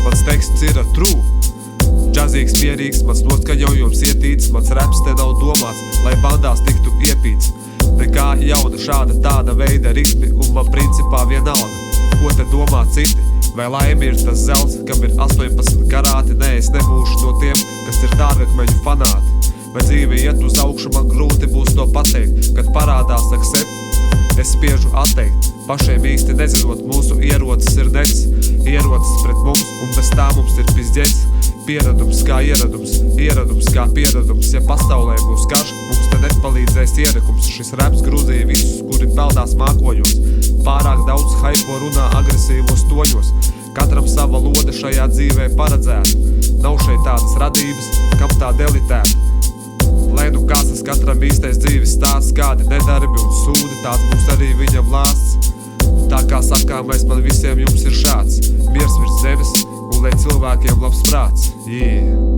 mans teksts ir true. Džazīgs, mierīgs, mans noskaņojums ietīts, mans raps te nav domāts, lai bandās tiktu iepīts. Nekā jauna šāda tāda veida ritmi, un man principā vienalga, ko te domā citi. Vai laimi ir tas zelts, kam ir 18 karāti? Nē, es nebūšu no tiem, kas ir dārgakmeņu fanāti. Vai dzīve iet uz augšu, man grūti būs to pateikt. Kad parādās accept, es spiežu atteikt. Pašiem īsti nezinot, mūsu ierocis ir necis. Ierocis pret mums, un bez tā mums ir pizģets. Pieradums kā ieradums, ieradums kā pieradums. Ja pasaulē būs karš, mums te nepalīdzēs ierakums. Šis raps grūzīja visus, kuri peldās mākoņos. Pārāk daudz haipo runā agresīvos toņos. Katram sava lode šajā dzīvē paredzēta. Nav šeit tādas radības, kam tā delitēta. Lai nu kāds tas katram īstais dzīves stāsts, kādi nedarbi un sūdi, tāds būs arī viņam lāsts. Tā kā sakāmais man visiem jums ir šāds: miers virs zemes, un lai cilvēkiem labs prāts. Yeah.